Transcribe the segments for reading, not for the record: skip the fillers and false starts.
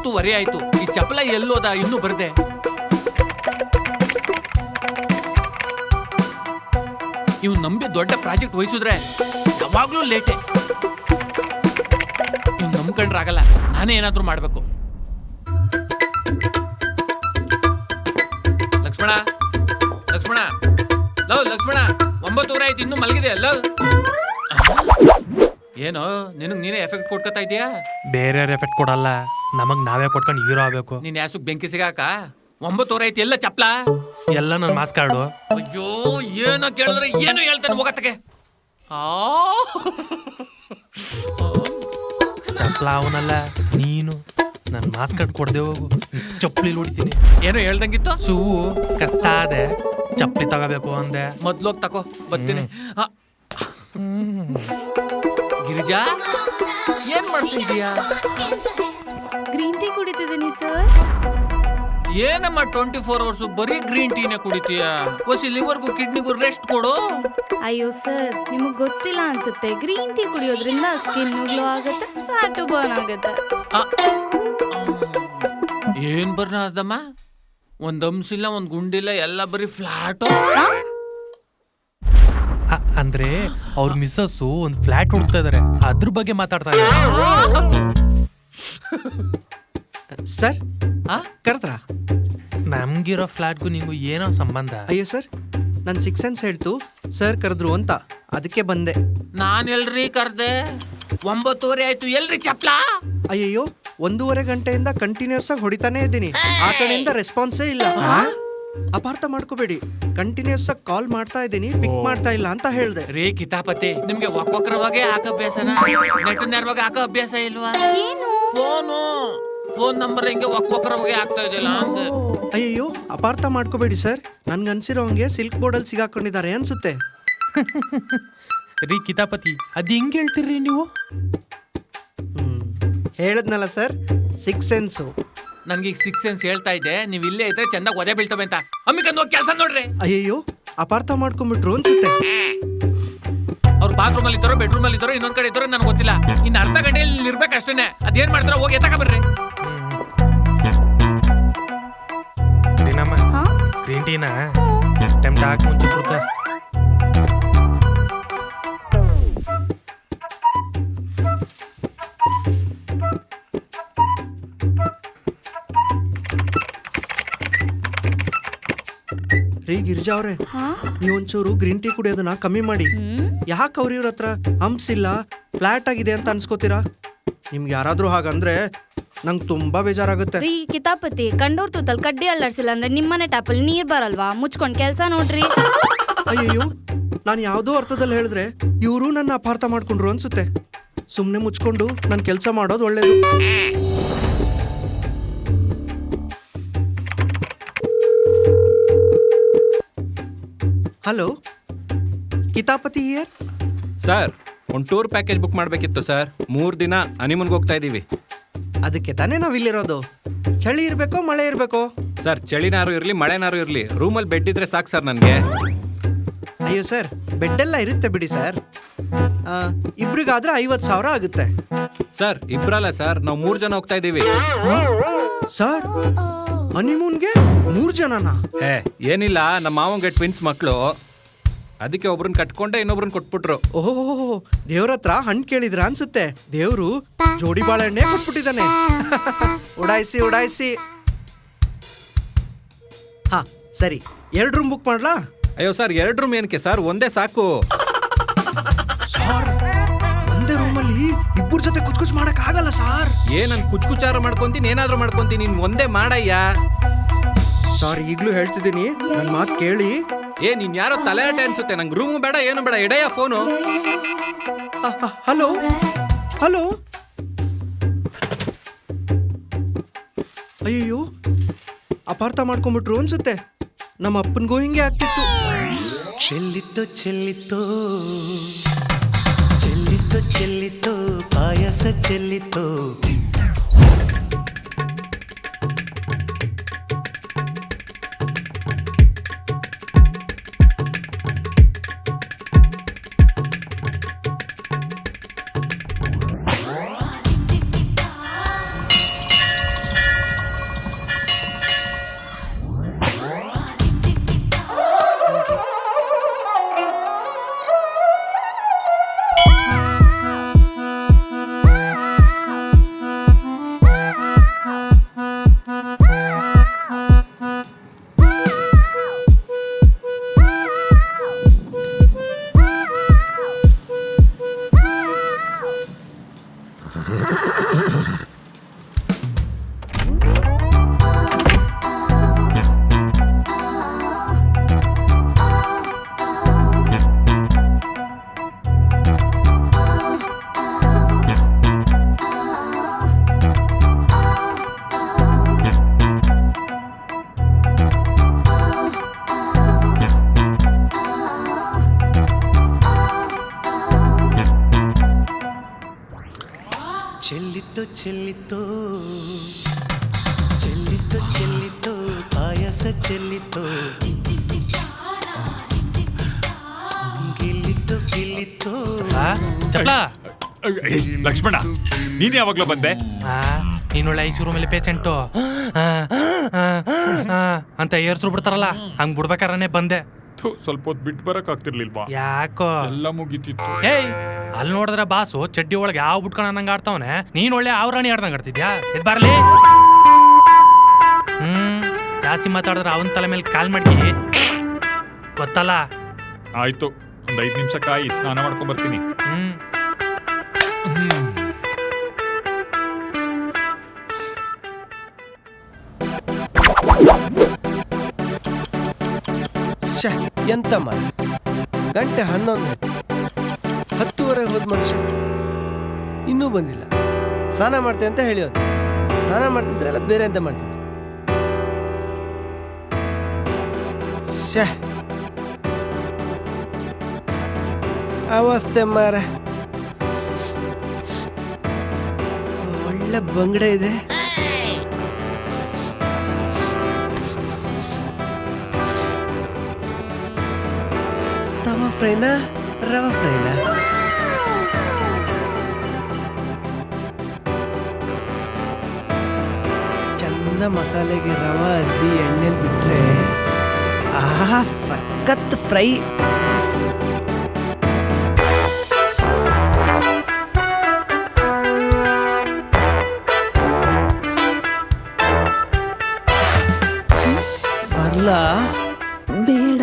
9:30 ಆಯ್ತು. ಈ ಚಪ್ಪಲ ಎಲ್ಲೋದ ಇನ್ನೂ ಬರ್ದೆ. ಇವ್ ನಂಬಿ ದೊಡ್ಡ ಪ್ರಾಜೆಕ್ಟ್ ವಹಿಸಿದ್ರೆ ಯಾವಾಗ್ಲೂ ಲೇಟೆ. ಇವ್ ನಂಬ್ಕೊಂಡ್ರಾಗಲ್ಲ, ನಾನೇ ಏನಾದ್ರೂ ಮಾಡ್ಬೇಕು. ಲಕ್ಷ್ಮಣ ಲಕ್ಷ್ಮಣ ಲವ್ ಲಕ್ಷ್ಮಣ 9:30 ಆಯ್ತು, ಇನ್ನೂ ಮಲಗಿದೆ ಅಲ್ಲ. ಏನೋ ನಿನಗ್ ನೀನೇ ಎಫೆಕ್ಟ್ ಕೊಟ್ಕೊತಾ ಇದೀಯಾ? ಬೇರೆ ಎಫೆಕ್ಟ್ ಕೊಡಲ್ಲ, ನಮಗ್ ನಾವೇ ಕೊಟ್ಕೊಂಡು ಹೀರೋ ಆಗ್ಬೇಕು. ನೀನ್ ಯಾಸಕ್ ಬೆಂಕಿ ಸಿಗಾಕ? 9:30 ಆಯ್ತು, ಎಲ್ಲ ಚಪ್ಲ ಎಲ್ಲ ನನ್ನ ಮಾಸ್ ಕಾರ್ಡು. ಅಯ್ಯೋ ಏನೋ ಕೇಳಿದ್ರೆ ಏನು ಹೇಳ್ತಾನೆ ಹೋಗತ್ತಗೆ. ಚಪ್ಲ ಅವನಲ್ಲ ನೀನು. ನನ್ ಮಾಸ್ ಕಾರ್ಡ್ ಕೊಡ್ದೆ ಹೋಗು, ಚಪ್ಪಲಿ ಹೊಡಿತೀನಿ. ಏನೋ ಹೇಳ್ದಂಗಿತ್ತು. ಸೂ ಕಷ್ಟ ಅದೆ, ಚಪ್ಪಲಿ ತಗೋಬೇಕು ಅಂದೆ. ಮೊದ್ಲೋಗ್ ತಕೋ ಬರ್ತೀನಿ. ಗಿರಿಜಾ ಏನ್ ಮಾಡ್ತಾ ಇದೀಯಾ? ಗ್ರೀನ್ ಟೀ ಕುಡಿತಿದ್ದೀನಿ ಸರ್. ಏನಮ್ಮ 24 ಅವರ್ಸ್ ಬರೀ ಗ್ರೀನ್ ಟೀನೇ ಕುಡಿತೀಯ? ಹೊಸಿ ಲಿವರ್ಗೂ ಕಿಡ್ನಿಗೂ ರೆಸ್ಟ್ ಕೊಡು. ಅಯ್ಯೋ ಸರ್, ನಿಮಗ್ ಗೊತ್ತಿಲ್ಲ ಅನ್ಸುತ್ತೆ, ಗ್ರೀನ್ ಟೀ ಕುಡಿಯೋದ್ರಿಂದ ಸ್ಕಿನ್ ಗ್ಲೋ ಆಗುತ್ತೆ, ಫ್ಯಾಟು ಬರ್ನ್ ಆಗುತ್ತೆ. ಏನ್ ಬರ್ನ ಅದಮ್ಮ? ಒಂದ್ ಅಂಶಿಲ್ಲ, ಒಂದ್ ಗುಂಡಿಲ್ಲ, ಎಲ್ಲ ಬರೀ ಫ್ಲಾಟ್. ಅಂದ್ರೆ ಅವ್ರ ಮಿಸ್ಸಸ್ ಒಂದ್ ಫ್ಲಾಟ್ ಹುಡುಕ್ತಾ ಇದಾರೆ, ಅದ್ರ ಬಗ್ಗೆ ಮಾತಾಡ್ತಾ ಇದ್ದಾರೆ. ಸರ್ ಕರೆದ್ರಾ? ನಮ್ಗಿರೋ ಫ್ಲಾಟ್ಗೂ ನಿಂಗೂ ಏನೋ ಸಂಬಂಧ? ಅಯ್ಯೋ ಸರ್, ನನ್ನ 6 ಸೆನ್ಸ್ ಹೇಳ್ತು ಸರ್ ಕರೆದ್ರು ಅಂತ, ಅದಕ್ಕೆ ಬಂದೆ. ನಾನ್ ಎಲ್ರಿ ಕರ್ದೆ? 9:30 ಆಯ್ತು, ಎಲ್ರಿ ಚಪ್ಲ? ಅಯ್ಯಯ್ಯೋ 1.5 ಗಂಟೆಯಿಂದ ಕಂಟಿನ್ಯೂಸ್ ಆಗಿ ಹೊಡಿತಾನೆ ಇದ್ದೀನಿ, ಆ ಕಡೆಯಿಂದ ರೆಸ್ಪಾನ್ಸೇ ಇಲ್ಲ. ಅಪಾರ್ಥ ಮಾಡ್ಕೋಬೇಡಿ, ಕಂಟಿನ್ಯೂಸ್ ಆಗಿ ಕಾಲ್ ಮಾಡ್ತಾ ಇದ್ದೀನಿ, ಪಿಕ್ ಮಾಡ್ತಾ ಇಲ್ಲ ಅಂತ ಹೇಳ್ದೆ. ರೀ ಕಿತಾಪತಿ, ನಿಮ್ಗೆ ಒಕ್ಕೊಕ್ರವಾಗೆ ಹಾಕೋ ಅಭ್ಯಾಸನ? ನೆಟ್ ನೇರವಾಗಿ ಹಾಕೋ ಅಭ್ಯಾಸ ಇಲ್ವಾ? ಫೋನ್ ನಂಬರ್ ಹಿಂಗೆ ಒಕ್ಕೊಕ್ರವಾಗೆ ಆಗ್ತಾ ಇದೆಯಲ್ಲ ಅಂದೆ. ಅಯ್ಯಯ್ಯೋ ಅಪಾರ್ಥ ಮಾಡ್ಕೋಬೇಡಿ ಸರ್, ನನ್ಗನ್ಸಿರೋ ಹಂಗೆ ಸಿಲ್ಕ್ ಬೋರ್ಡಲ್ಲಿ ಸಿಗಾಕೊಂಡಿದ್ದಾರೆ ಅನ್ಸುತ್ತೆ. ರೀ ಕಿತಾಪತಿ, ಅದ್ ಹೆಂಗ್ ಹೇಳ್ತೀರ್ರಿ ನೀವು? ಹೇಳದ್ನಲ್ಲ ಸರ್, 6 ಸೆನ್ಸು. ನನ್ಗೆ ಈಗ 6 ಸೆನ್ಸ್ ಹೇಳ್ತಾ ಇದ್ದೆ, ನೀವ್ ಇಲ್ಲೇ ಇದ್ರೆ ಚಂದಾಗ ಒದೆ ಬೀಳ್ತವೆ ಅಂತ. ಅಮ್ಮಿಕಂದ್ ಹೋಗಿ ಕೆಲಸ ನೋಡ್ರಿ. ಅಯ್ಯಯ್ಯೋ ಅಪಾರ್ಥ ಮಾಡ್ಕೊಂಡ್ಬಿಟ್ರು ಅನ್ಸುತ್ತೆ. ಅವ್ರು ಬಾತ್ರೂಮ್ ಅಲ್ಲಿ ಇದ್ದಾರೋ ಬೆಡ್ರೂಮ್ ಅಲ್ಲಿ ಇದ್ದಾರೋ ಇನ್ನೊಂದ್ ಕಡೆ ಇದ್ದಾರೋ ನನ್ಗೆ ಗೊತ್ತಿಲ್ಲ. ಇನ್ನು ಅರ್ಧ ಗಂಟೆಯಲ್ಲಿ ಇರ್ಬೇಕು ಅಷ್ಟೇನೆ. ಅದೇನ್ ಮಾಡ್ತಾರೋ ಹೋಗಿ ಎತ್ತಕ ಬರ್ರಿ. ಗ್ರೀನ್ ಟೀನ ಟೆಂಪ್ಟ್ ಹಾಕಿ ಮುಂಚೆ ಕೊಡ್ಕ. ರೀ ಗಿರಿಜಾ ಅವ್ರೆ, ನೀವೊಂಚೂರು ಗ್ರೀನ್ ಟೀ ಕುಡಿಯೋದನ್ನ ಕಮ್ಮಿ ಮಾಡಿ. ಯಾಕೆ ಅವ್ರ ಇವ್ರ ಹತ್ರ ಹಂಪ್ಸಿಲ್ಲ, ಫ್ಲಾಟ್ ಆಗಿದೆ ಅಂತ ಅನ್ಸ್ಕೋತೀರಾ? ನಿಮ್ಗೆ ಯಾರಾದ್ರೂ ಹಾಗಂದ್ರೆ ನಂಗೆ ತುಂಬಾ ಬೇಜಾರಾಗುತ್ತೆ. ರೀ ಕಿತಾಪತಿ, ಕಂಡೋರ್ ತೂತಲ್ ಕಡ್ಡಿ ಅಳ್ಳಾಡ್ಸಿಲ್ಲ ಅಂದ್ರೆ ನಿಮ್ಮನೆ ಟ್ಯಾಪಲ್ಲಿ ನೀರ್ ಬರಲ್ವಾ? ಮುಚ್ಕೊಂಡ್ ಕೆಲ್ಸ ನೋಡ್ರಿ. ಅಯ್ಯಯ್ಯೋ, ನಾನು ಯಾವುದೋ ಅರ್ಥದಲ್ಲಿ ಹೇಳಿದ್ರೆ ಇವರು ನನ್ನ ಅಪಾರ್ಥ ಮಾಡ್ಕೊಂಡ್ರು ಅನ್ಸುತ್ತೆ. ಸುಮ್ಮನೆ ಮುಚ್ಕೊಂಡು ನನ್ನ ಕೆಲಸ ಮಾಡೋದು ಒಳ್ಳೇದು. Hello, Kitapati here. ಸರ್, ಒಂದು ಟೂರ್ ಪ್ಯಾಕೇಜ್ ಬುಕ್ ಮಾಡಬೇಕಿತ್ತು ಸರ್. 3 ದಿನ ಹನಿಮೂನ್ಗೆ ಹೋಗ್ತಾ ಇದ್ದೀವಿ. ಅದಕ್ಕೆ ತಾನೇ ನಾವಿಲ್ಲಿರೋದು. ಚಳಿ ಇರಬೇಕೋ ಮಳೆ ಇರಬೇಕೋ? ಸರ್, ಚಳಿನಾರು ಇರಲಿ ಮಳೆನಾರು ಇರಲಿ, ರೂಮಲ್ಲಿ ಬೆಡ್ ಇದ್ರೆ ಸಾಕು ಸರ್ ನನಗೆ. ಅಯ್ಯೋ ಸರ್, ಬೆಡ್ಡೆಲ್ಲ ಇರುತ್ತೆ ಬಿಡಿ ಸರ್. ಇಬ್ರಿಗಾದ್ರೆ 50,000 ಆಗುತ್ತೆ. ಸರ್, ಇಬ್ರಲ್ಲ ಸರ್, ನಾವು 3 ಜನ ಹೋಗ್ತಾ ಇದ್ದೀವಿ. ಸರ್, ಹನಿಮೂನ್ಗೆ 3 ಜನನಾ? ಏನಿಲ್ಲ, ನಮ್ಮ ಮಾವಂಗೆ ಟ್ವಿನ್ಸ್ ಮಕ್ಕಳು, ಅದಕ್ಕೆ ಒಬ್ರನ್ನ ಕಟ್ಕೊಂಡೆ ಇನ್ನೊಬ್ರನ್ನ ಕೊಟ್ಬಿಟ್ರು. ಓಹೋ, ದೇವ್ರ ಹತ್ರ ಹಣ್ಣು ಕೇಳಿದ್ರ ಅನ್ಸುತ್ತೆ. ದೇವ್ರು ಜೋಡಿ ಬಾಳೆಹಣ್ಣೆ ಕೊಟ್ಬಿಟ್ಟಿದ್ದಾನೆ. ಉಡಾಯಿಸಿ. ಹಾ ಸರಿ, 2 ರೂಮ್ ಬುಕ್ ಮಾಡ್ಲಾ? ಅಯ್ಯೋ ಸರ್, 2 ರೂಮ್ ಏನಕ್ಕೆ ಸರ್, ಒಂದೇ ಸಾಕು. ಒಂದೇ ರೂಮಲ್ಲಿ ಇಬ್ಬರ ಜೊತೆ ಕುಚ್ ಮಾಡಕ್ ಆಗಲ್ಲ ಸರ್. ನಾನು ಕುಚ್ಚಾರ ಮಾಡ್ಕೊಂತೀನಿ, ಏನಾದ್ರೂ ಮಾಡ್ಕೊಂತೀನಿ, ನೀನ್ ಒಂದೇ ಮಾಡಯ್ಯ. ಸಾರ್, ಈಗ್ಲೂ ಹೇಳ್ತಿದ್ದೀನಿ, ನನ್ ಮಾತು ಕೇಳಿ. ನೀನ್ ಯಾರೋ ತಲೆಯಾಟೆ ಅನ್ಸುತ್ತೆ. ನಂಗೆ ರೂಮು ಬೇಡ, ಏನು ಬೇಡ, ಎಡೆಯ ಫೋನು. ಹಲೋ, ಅಯ್ಯೋ ಅಪಾರ್ಥ ಮಾಡ್ಕೊಂಡ್ಬಿಟ್ರು ಅನ್ಸುತ್ತೆ. ನಮ್ಮ ಅಪ್ಪನಿಗೂ ಹಿಂಗೆ ಆಗ್ತಿತ್ತು. ಚೆಲ್ಲಿತೋ ಪಾಯಸ ಚೆಲ್ಲಿತೋ. ಚೆಲ್ಲಿತ್ತು ಚೆಲ್ಲಿತ್ತು ಚೆಲ್ಲಿತ್ತು ಚೆಲ್ಲಿತ್ತು ಪಾಯಸ ಚೆಲ್ಲಿತ್ತು ಗಿಲ್ಲಿತ್ತು ಗಿಲ್ಲಿತ್ತು ಆ, ಚಪ್ಲ ಲಕ್ಷ್ಮಣ ನೀನ್ ಯಾವಾಗ್ಲೂ ಬಂದೆ? ನೀನೊಳ್ಳೆ ಐಸೂರು ಮೇಲೆ ಪೇಷಂಟು ಅಂತ ಏರ್ಸ್ರು ಬಿಡ್ತಾರಲ್ಲ ಹಂಗ್ ಬಿಡ್ಬೇಕಾರನೆ ಬಂದೆ. ಥು, ಸ್ವಲ್ಪ ಹೊತ್ತು ಬಿಟ್ಟು ಬರಕ್ ಆಗ್ತಿರ್ಲಿಲ್ವಾ? ಯಾಕೋ ಎಲ್ಲ ಮುಗೀತಿತ್ತು. ಏಯ್ ಅಲ್ಲಿ ನೋಡಿದ್ರೆ ಬಾಸು ಚಡ್ಡಿ ಒಳಗೆ ಯಾವ ಬಿಟ್ಕೊಂಡ ನಂಗೆ ಆಡ್ತಾವನೆ, ನೀನ್ ಒಳ್ಳೆ ಆವ್ರಾಣಿ ಆಡ್ದಂಗೆ ಆಡ್ತಿದ್ಯಾ? ಎದ್ ಬಾರ್ಲಿ. ಜಾಸ್ತಿ ಮಾತಾಡಿದ್ರೆ ಅವನ ತಲೆ ಮೇಲೆ ಕಾಲ್ ಮಾಡ್ಕಿ ಗೊತ್ತಲ್ಲ. ಆಯ್ತು, ಒಂದ್ 5 ನಿಮಿಷ ಕಾಯಿ, ಸ್ನಾನ ಮಾಡ್ಕೊಂಡ್ ಬರ್ತೀನಿ. ಎಂತ ಮಾಡಿ ಗಂಟೆ 11 10:30 ಹೋದ ಮನುಷ್ಯ ಇನ್ನೂ ಬಂದಿಲ್ಲ. ಸ್ನಾನ ಮಾಡ್ತೆ ಅಂತ ಹೇಳಿಯೋದು, ಸ್ನಾನ ಮಾಡ್ತಿದ್ರಲ್ಲ ಬೇರೆ ಅಂತ ಮಾಡ್ತಿದ್ರು. ಅವಸ್ಥೆ ಮಾರ, ಒಳ್ಳೆ ಬಂಗಡೆ ಇದೆ. ತವ ಫ್ರೈನಾ ರವಾ ಫ್ರೈನಾ? ಚಂದ ಮಸಾಲೆಗೆ ರವಾ ಅದ್ದಿ ಎಣ್ಣೆಲಿ ಬಿಟ್ರೆ ಆಹಾ ಸಖತ್ ಫ್ರೈ. ಬರ್ಲಾ? ಬೇಡ.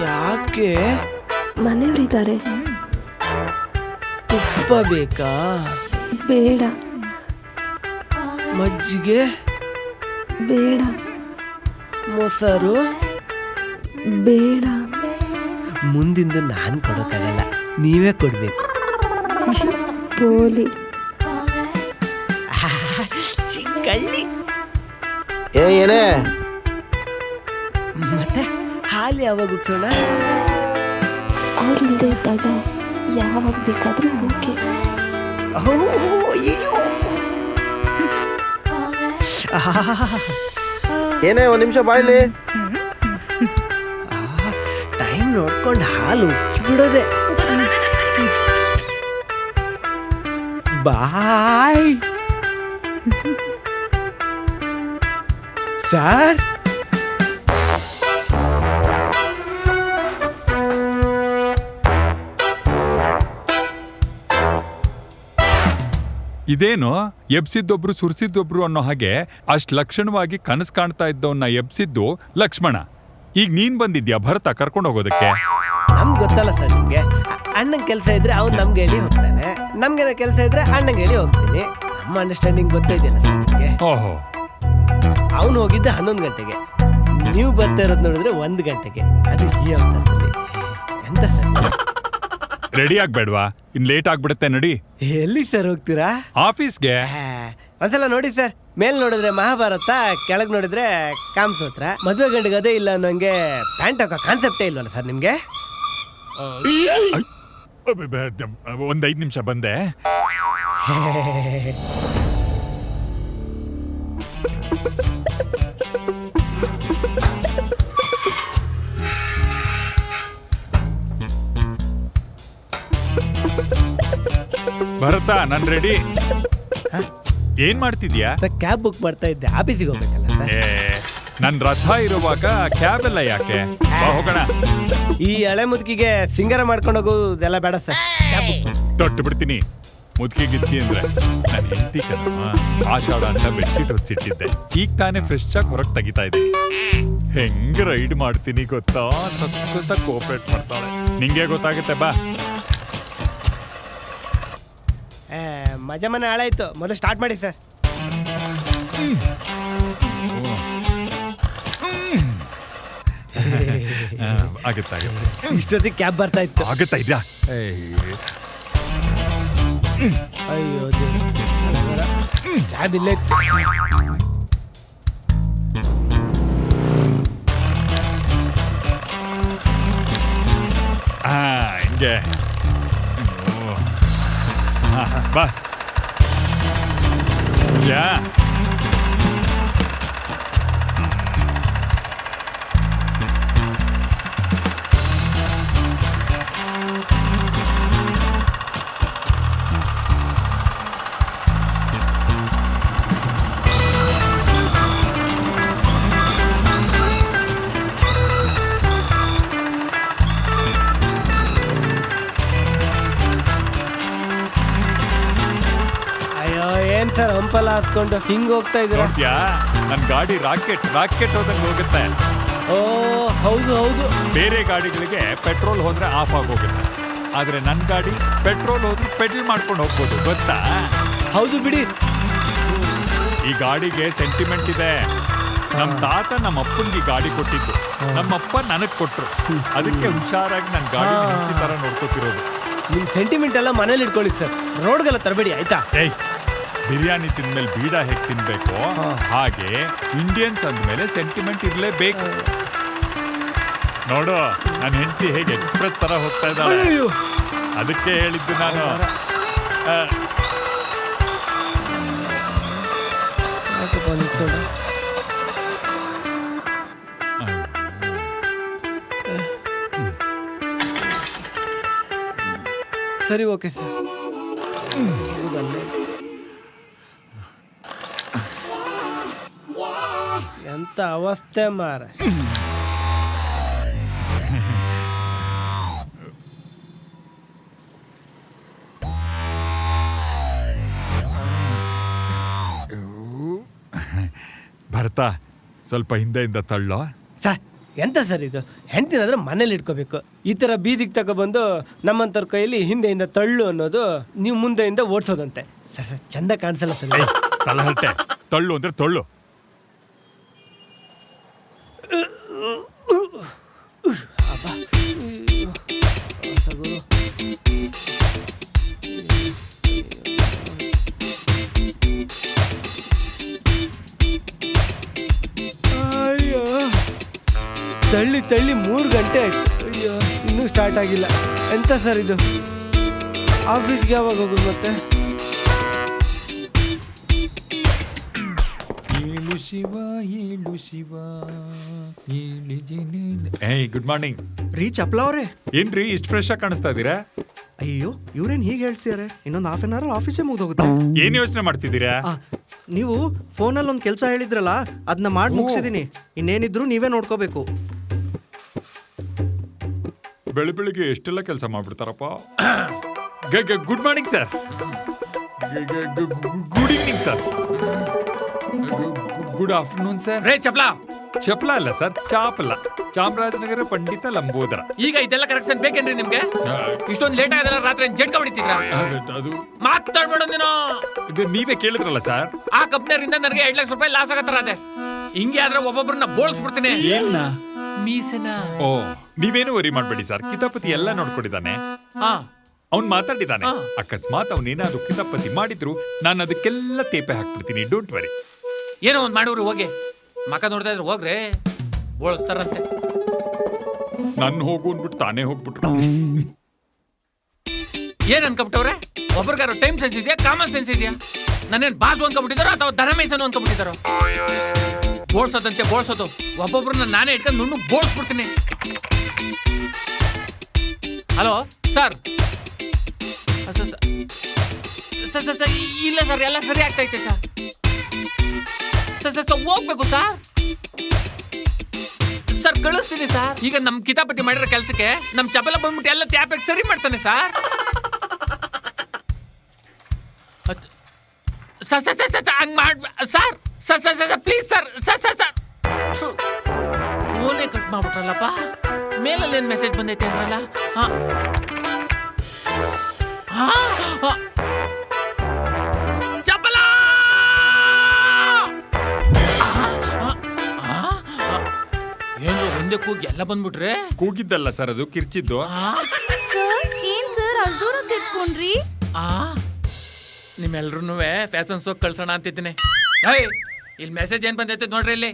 ಯಾಕೆ? ಮನೆಯವರಿದ್ದಾರೆ. ತುಪ್ಪ ಬೇಕಾ? ಬೇಡ. ಮಜ್ಜಿಗೆ? ಬೇಡ. ಮೊಸರು? ಬೇಡ. ಮುಂದಿಂದು ನಾನು ಕೊಡೋಕ್ಕಾಗಲ್ಲ, ನೀವೇ ಕೊಡ್ಬೇಕು. ಪೋಲಿ ಚಿಕ್ಕಳ್ಳಿ ಏನೇ ಮತ್ತೆ ಹಾಲು ಯಾವಾಗ ಉಗ್ಸೋಣ? ಅವ್ರಿಲ್ಲದೆ ಇದ್ದಾಗ ಯಾವಾಗ ಬೇಕಾದ್ರೂ ಓಕೆ. ಏನೇ ಒಂದ್ ನಿಮಿಷ ಬಾಯ್ಲಿ. ಟೈಮ್ ನೋಡ್ಕೊಂಡು ಹಾಲು ಉಗ್ಸ್ಬಿಡೋದೆ. Bye sir. ಇದೇನು ಎಬ್ಸಿದ್ದೊಬ್ರು ಸುರಿಸಿದ್ದೊಬ್ರು ಅನ್ನೋ ಹಾಗೆ ಅಷ್ಟ್ ಲಕ್ಷಣವಾಗಿ ಕನಸು ಕಾಣ್ತಾ ಇದ್ದವನ್ನ ಎಬ್ಸಿದ್ದು ಲಕ್ಷ್ಮಣ. ಈಗ ನೀನ್ ಬಂದಿದ್ಯಾ ಭರತ ಕರ್ಕೊಂಡು ಹೋಗೋದಕ್ಕೆ? ನಮ್ಗೆ ಗೊತ್ತಲ್ಲ ಸರ್, ನಿಮ್ಗೆ ಅಣ್ಣಂಗೆ ಕೆಲಸ ಇದ್ರೆ ಅವ್ನು ನಮ್ಗೆ ಹೇಳಿ ಹೋಗ್ತಾನೆ, ನಮ್ಗೇನೋ ಕೆಲಸ ಇದ್ರೆ ಅಣ್ಣಂಗೆ ಹೇಳಿ ಹೋಗ್ತೀನಿ. ನಮ್ಮ ಅಂಡರ್ಸ್ಟ್ಯಾಂಡಿಂಗ್ ಗೊತ್ತೇ ಇದೆಯಲ್ಲ ಸರ್ ನಿಮ್ಗೆ. ಓಹೋ, ಅವನು ಹೋಗಿದ್ದ 11 ಗಂಟೆಗೆ, ನೀವು ಬರ್ತಾ ಇರೋದು ನೋಡಿದ್ರೆ 1 ಗಂಟೆಗೆ. ಅದು ಈ ಅವತಾರದಲ್ಲಿ ಎಂತ ಸರ್? ರೆಡಿ ಆಗ್ಬೇಡ್ವಾ? ಇನ್ ಲೇಟ್ ಆಗ್ಬಿಡುತ್ತೆ, ನಡಿ. ಎಲ್ಲಿ ಸರ್ ಹೋಗ್ತೀರಾ? ಆಫೀಸ್ಗೆ. ಒಂದ್ಸಲ ನೋಡಿ ಸರ್, ಮೇಲ್ ನೋಡಿದ್ರೆ ಮಹಾಭಾರತ, ಕೆಳಗ್ ನೋಡಿದ್ರೆ ಕಾಮಸೂತ್ರ. ಮದುವೆ ಗಂಟೆಗೆ ಅದೇ ಇಲ್ಲ ಅನ್ನೋಂಗೆ ಪ್ಯಾಂಟ್ ಹಾಕೋ ಕಾನ್ಸೆಪ್ಟೇ ಇಲ್ವಲ್ಲ ಸರ್ ನಿಮ್ಗೆ? ಒಂದ್ 5 ನಿಮಿಷ ಬಂದೆ. ಭರತ, ನಾನ್ ರೆಡಿ. ಏನ್ ಮಾಡ್ತಿದ್ಯಾ? ಸರ್ ಕ್ಯಾಬ್ ಬುಕ್ ಮಾಡ್ತಾ ಇದ್ದೆ, ಆಫೀಸಿಗೆ ಹೋಗ್ಬೇಕಲ್ಲ ಸರ್. ನನ್ ರಥ ಇರುವಾಗ ಕ್ಯಾಬ್ ಎಲ್ಲ ಯಾಕೆ? ಬಾ ಹೋಗೋಣ. ಈ ಹಳೆ ಮುದುಕಿಗೆ ಸಿಂಗಾರ ಮಾಡ್ಕೊಂಡು ಹೋಗೋದೆಲ್ಲ ಬೇಡ ಸರ್, ಕ್ಯಾಬ್ ಬುಕ್ ಮಾಡಿ. ತೊಟ್ಟು ಬಿಡ್ತೀನಿ. ಮುದುಕಿ ಗಿತ್ತಿ ಅಂದ್ರೆ ನಾನು ಹೆಂಡತಿ ಕಣಮ್ಮ. ಆಷಾಢ ಅಂತ ಬೆಡ್ಶೀಟ್ ಹೊಚ್ಚಿಟ್ಟಿದ್ದೆ, ಈಗ ತಾನೇ ಫ್ರೆಶ್ ಆಗಿ ಹೊರಗೆ ತೆಗಿತಾ ಇದ್ದೀನಿ. ಹೆಂಗ್ ರೈಡ್ ಮಾಡ್ತೀನಿ ಗೊತ್ತಾ? ಸಖತ್ತಾಗಿ ಕೋಆಪರೇಟ್ ಮಾಡ್ತಾಳೆ. ನಿಂಗೆ ಗೊತ್ತಾಗುತ್ತೆ, ಬಾ. ಮಜಾ ಮನೆ ಹಾಳಾಯ್ತು, ಮೊದಲು ಸ್ಟಾರ್ಟ್ ಮಾಡಿ ಸರ್. ಆಗುತ್ತೆ. ಇಷ್ಟೊತ್ತಿಗೆ ಕ್ಯಾಬ್ ಬರ್ತಾ ಇತ್ತು. ಆಗುತ್ತಾ ಇದ್ಯಾ? ಅಯ್ಯೋ ಕ್ಯಾಬ್ ಇಲ್ಲೇ ಇತ್ತು. ಹಿಂಗೆ ಬಾ. ಯಾ ಅಯ್ಯೋ ಏನ್ ಸರ್ ಹಂಪಲ್ಲ ಹಾಸ್ಕೊಂಡು ಹಿಂಗ್ ಹೋಗ್ತಾ ಇದ್ರ? ನೋಡ್ತೀಯಾ ನನ್ ಗಾಡಿ ರಾಕೆಟ್ ಹೋದಂಗೆ ಹೋಗುತ್ತೆ. ಓ ಹೌದು ಹೌದು. ಬೇರೆ ಗಾಡಿಗಳಿಗೆ ಪೆಟ್ರೋಲ್ ಹೋದ್ರೆ ಆಫ್ ಆಗೋಗುತ್ತೆ, ಆದ್ರೆ ನನ್ ಗಾಡಿ ಪೆಟ್ರೋಲ್ ಹೋದ್ರೆ ಪೆಡಲ್ ಮಾಡ್ಕೊಂಡು ಹೋಗ್ಬೋದು, ಗೊತ್ತಾ? ಹೌದು ಬಿಡಿ. ಈ ಗಾಡಿಗೆ ಸೆಂಟಿಮೆಂಟ್ ಇದೆ. ನಮ್ ತಾತ ನಮ್ಮ ಅಪ್ಪನ್ಗೆ ಗಾಡಿ ಕೊಟ್ಟಿದ್ದು, ನಮ್ಮಪ್ಪ ನನಗ್ ಕೊಟ್ರು. ಅದಕ್ಕೆ ಹುಷಾರಾಗಿ ನನ್ ಗಾಡಿ ಈ ತರ ನೋಡ್ಕೊತಿರೋದು. ನಿಮ್ ಸೆಂಟಿಮೆಂಟ್ ಎಲ್ಲ ಮನೇಲಿ ಇಟ್ಕೊಳ್ಳಿ ಸರ್, ರೋಡ್ಗೆಲ್ಲ ತರಬೇಡಿ ಆಯ್ತಾ? ಏಯ್, ಬಿರಿಯಾನಿ ತಿಂದ್ಮೇಲೆ ಬೀಡ ಹೇಗೆ ತಿನ್ಬೇಕು ಹಾಗೆ ಇಂಡಿಯನ್ಸ್ ಅಂದ್ಮೇಲೆ ಸೆಂಟಿಮೆಂಟ್ ಇರ್ಲೇಬೇಕು. ನೋಡು ನನ್ನ ಹೆಂಡತಿ ಹೇಗೆ ಎಕ್ಸ್ಪ್ರೆಸ್ ತರ ಹೋಗ್ತಾ ಇದ್ದಾಳೆ, ಅದಕ್ಕೆ ಹೇಳಿದ್ದು ನಾನು. ಸರಿ ಓಕೆ ಸರ್. ಎಂತ ಅವಸ್ಥೆ ಮಾರ. ಭರತ ಸ್ವಲ್ಪ ಹಿಂದೆಯಿಂದ ತಳ್ಳೋ. ಸರ್ ಎಂತ ಸರ್ ಇದು? ಹೆಂಡ್ತಿನಾದ್ರೆ ಮನೇಲಿ ಇಟ್ಕೋಬೇಕು. ಈ ಥರ ಬೀದಿಗೆ ತಗೊಬಂದು ನಮ್ಮಂಥವ್ರ ಕೈಯಲ್ಲಿ ಹಿಂದೆಯಿಂದ ತಳ್ಳು ಅನ್ನೋದು, ನೀವು ಮುಂದೆಯಿಂದ ಓಡಿಸೋದಂತೆ. ಸರ್ ಸರ್ ಚಂದ ಕಾಣಿಸಲ್ಲ ಸರ್. ತಲಹರಟೆ, ತಳ್ಳು ಅಂದ್ರೆ ತೊಳ್ಳು. ಅಯ್ಯೋ ತಳ್ಳಿ 3 ಗಂಟೆ ಆಯ್ತು. ಅಯ್ಯೋ ಇನ್ನೂ ಸ್ಟಾರ್ಟ್ ಆಗಿಲ್ಲ. ಎಂತ ಸರ್ ಇದು? ಆಫೀಸ್ಗೆ ಯಾವಾಗ ಹೋಗೋದು ಮತ್ತೆ? ಏಳು ಶಿವ ಏಳು ಶಿವ ಏಯ್, ಗುಡ್ ಮಾರ್ನಿಂಗ್ ರೀ ಚಪ್ಲ ಅವ್ರೆ. ಏನ್ರಿ ಇಷ್ಟು ಫ್ರೆಶ್ ಆಗಿ ಕಾಣಿಸ್ತಾ ಇದೀರಾ? ಅಯ್ಯೋ ಇವ್ರೇನ್ ಹೀಗೆ ಹೇಳ್ತಿದಾರೆ? ಇನ್ನೊಂದು ಹಾಫ್ ಆನ್ ಅವರ್ ಆಫೀಸೇ ಮುಗ್ದೋಗುತ್ತೆ. ಏನ್ ಯೋಚನೆ ಮಾಡ್ತಿದ್ದೀರಾ? ನೀವು ಫೋನಲ್ಲಿ ಒಂದು ಕೆಲಸ ಹೇಳಿದ್ರಲ್ಲ, ಅದನ್ನ ಮಾಡಿ ಮುಗಿಸಿದೀನಿ. ಇನ್ನೇನಿದ್ರು ನೀವೇ ನೋಡ್ಕೋಬೇಕು. ಬೆಳಿಗ್ಗೆ ಎಷ್ಟೆಲ್ಲ ಕೆಲಸ ಮಾಡ್ಬಿಡ್ತಾರಪ್ಪ. Good morning sir. Good evening sir. Good afternoon sir. ರೇ ಚಪ್ಲ ಚಪ್ಲ ಅಲ್ಲ ಸರ್, ಚಾಪಲ್ಲ. ಚಾಮರಾಜನಗರ ಪಂಡಿತ ಲಂಬೋದರ. ಈಗ ಇದೆಲ್ಲ ಕರೆಕ್ಷನ್ ಬೇಕೇನ್ರಿ ನಿಮ್ಗೆ? ಇಷ್ಟೊಂದು ಲೇಟ್ ಆಗದಲ್ಲ, ರಾತ್ರಿ ಜಡ್ಕ ಹೊಡಿತಿದ್ರ? ಅದು ಮಾತಾಡ್ಬೇಡ ನೀನು. ನೀವೇ ಕೇಳಿದ್ರಲ್ಲ ಸರ್. ಆ ಕಂಪ್ನಿಯರಿಂದ ನನಗೆ 2 ಲಕ್ಷ ರೂಪಾಯಿ ಲಾಸ್ ಆಗತ್ತಾರ ಅದೇ. ಹಿಂಗೆ ಆದ್ರೆ ಒಬ್ಬೊಬ್ಬರನ್ನ ಬೋಳ್ಸ್ಬಿಡ್ತೀನಿ. ಏನ್ನ ಮೀಸನ. ಓ, ನೀವೇನು ವರಿ ಮಾಡ್ಬೇಡಿ ಸರ್, ಕಿತಾಪತಿ ಎಲ್ಲ ನೋಡ್ಕೊಂಡಿದ್ದಾನೆ. ಅವ್ನ್ ಮಾತಾಡಿದ್ದಾನೆ. ಅಕಸ್ಮಾತ್ ಅವ್ನೇನಾದ್ರು ಕಿತಾಪತಿ ಮಾಡಿದ್ರು ನಾನು ಅದಕ್ಕೆಲ್ಲ ತೇಪೆ ಹಾಕ್ಬಿಡ್ತೀನಿ, ಡೋಂಟ್ ವರಿ. ಏನೋ ಒಂದ್ ಮಾಡಿವ್ರಿ, ಹೋಗಿ ಮಕ ನೋಡ್ತಾ ಇದ್ರೆ ಹೋಗ್ರೆ ಬೋಳಿಸ್ತಾರಂತೆ. ನನ್ನ ಹೋಗು ಅಂದ್ಬಿಟ್ಟು ತಾನೇ ಹೋಗ್ಬಿಟ್ರು. ಏನ್ ಅನ್ಕೊಂಬಿಟ್ಟವ್ರೆ? ಒಬ್ರಿಗಾರು ಟೈಮ್ ಸೆನ್ಸ್ ಇದೆಯಾ, ಕಾಮನ್ ಸೆನ್ಸ್ ಇದೆಯಾ? ನಾನೇನ್ ಬಾಸು ಅನ್ಕೊಂಬಿಟ್ಟಿದಾರೋ ಅಥವಾ ದನ ಮೇಯ್ಸನು ಅನ್ಕೊಂಬಿಟ್ಟಿದಾರೋ? ಬೋಳ್ಸೋದಂತೆ ಬೋಳ್ಸೋದು. ಒಬ್ಬೊಬ್ರನ್ನ ನಾನೇ ಇಟ್ಕೊಂಡು ನುಣ್ಣು ಬೋಳ್ಸ್ಬಿಡ್ತೀನಿ. Hello sir. ಇಲ್ಲ ಸರ್, ಎಲ್ಲ ಸರಿ ಆಗ್ತೈತೆ ಸರ್. ಸರ್ ಹೋಗ್ಬೇಕು ಸರ್. ಸರ್ ಕಳಿಸ್ತೀನಿ ಸರ್. ಈಗ ನಮ್ ಕಿತಾಪತಿ ಮಾಡಿರೋ ಕೆಲ್ಸಕ್ಕೆ ನಮ್ ಚಪಲ ಬಂದ್ಬಿಟ್ಟು ಎಲ್ಲ ಟ್ಯಾಪಿಗೆ ಸರಿ ಮಾಡ್ತಾನೆ ಸರ್. ಹಂಗ್ ಮಾಡ್ sir. Sir please sir. Sir ಫೋನೇ ಕಟ್ ಮಾಡ್ಬಿಟ್ರಲ್ಲಪ್ಪ. ಮೇಲಲ್ಲಿ ಏನ್ ಮೆಸೇಜ್ ಬಂದೈತೆ ಅಂದ್ರಲ್ಲ. ಚಪಲ ಏನು ಒಂದೇ ಕೂಗಿ ಎಲ್ಲ ಬಂದ್ಬಿಟ್ರೆ? ಕೂಗಿದ್ದಲ್ಲ ಸರ್, ಅದು ಕಿರ್ಚಿದ್ದು. ಸರ್ ಏನ್ ಸರ್ ಅಜೋರ ಕಿರ್ಚ್ಕೊಂಡ್ರಿ? ನಿಮ್ಮೆಲ್ರೂ ಫ್ಯಾಷನ್ ಶೋ ಕಳ್ಸೋಣ ಅಂತಿದ್ದೀನಿ. ಇಲ್ಲಿ ಮೆಸೇಜ್ ಏನ್ ಬಂದೈತೆ ನೋಡ್ರಿ ಇಲ್ಲಿ.